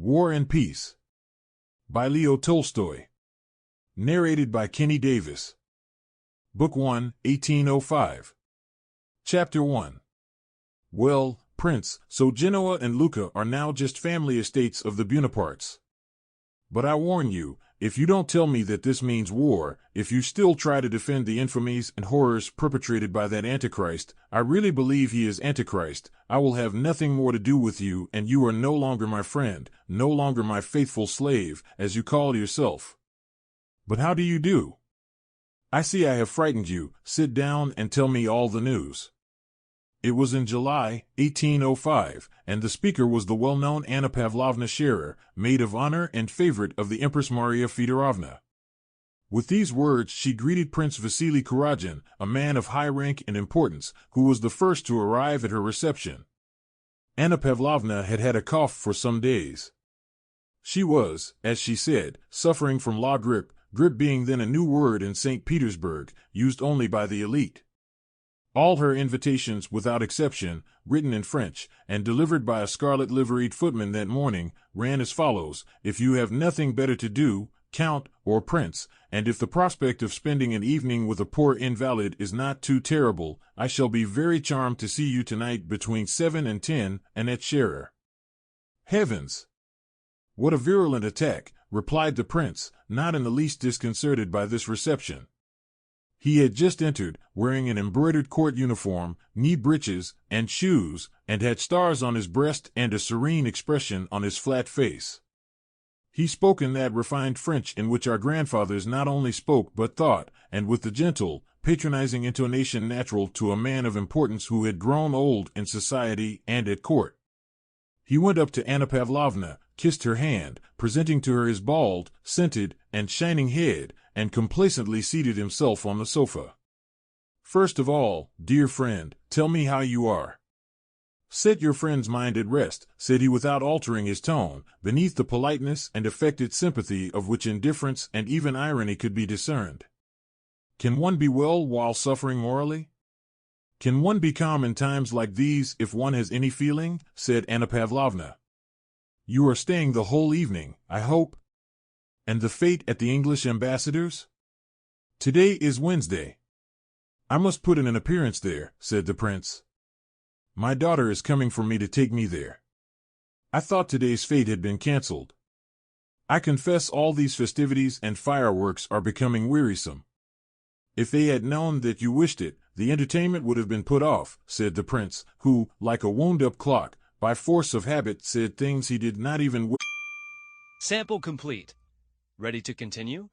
War and Peace by Leo Tolstoy. Narrated by Kenny Davis. Book 1, 1805. Chapter 1. Well, Prince, so Genoa and Lucca are now just family estates of the Buonapartes. But I warn you, if you don't tell me that this means war, if you still try to defend the infamies and horrors perpetrated by that Antichrist, I really believe he is Antichrist, I will have nothing more to do with you, and you are no longer my friend, no longer my faithful slave, as you call yourself. But how do you do? I see I have frightened you. Sit down and tell me all the news. It was in July, 1805, and the speaker was the well-known Anna Pavlovna Scherer, maid of honor and favorite of the Empress Maria Fedorovna. With these words she greeted Prince Vasily Kuragin, a man of high rank and importance, who was the first to arrive at her reception. Anna Pavlovna had had a cough for some days. She was, as she said, suffering from la grippe, grippe being then a new word in St. Petersburg, used only by the elite. All her invitations, without exception, written in French, and delivered by a scarlet-liveried footman that morning, ran as follows: If you have nothing better to do, Count, or Prince, and if the prospect of spending an evening with a poor invalid is not too terrible, I shall be very charmed to see you tonight between 7 and 10, and at Scherer. Heavens! What a virulent attack, replied the prince, not in the least disconcerted by this reception. He had just entered, wearing an embroidered court uniform, knee breeches, and shoes, and had stars on his breast and a serene expression on his flat face. He spoke in that refined French in which our grandfathers not only spoke but thought, and with the gentle, patronizing intonation natural to a man of importance who had grown old in society and at court. He went up to Anna Pavlovna, kissed her hand, presenting to her his bald, scented, and shining head, and complacently seated himself on the sofa. First of all, dear friend, tell me how you are. Set your friend's mind at rest, said he without altering his tone, beneath the politeness and affected sympathy of which indifference and even irony could be discerned. Can one be well while suffering morally? Can one be calm in times like these if one has any feeling? Said Anna Pavlovna. You are staying the whole evening, I hope? And the fete at the English ambassador's? Today is Wednesday. I must put in an appearance there, said the prince. My daughter is coming for me to take me there. I thought today's fete had been cancelled. I confess all these festivities and fireworks are becoming wearisome. If they had known that you wished it, the entertainment would have been put off, said the prince, who, like a wound-up clock, by force of habit said things he did not even wish. Sample complete. Ready to continue?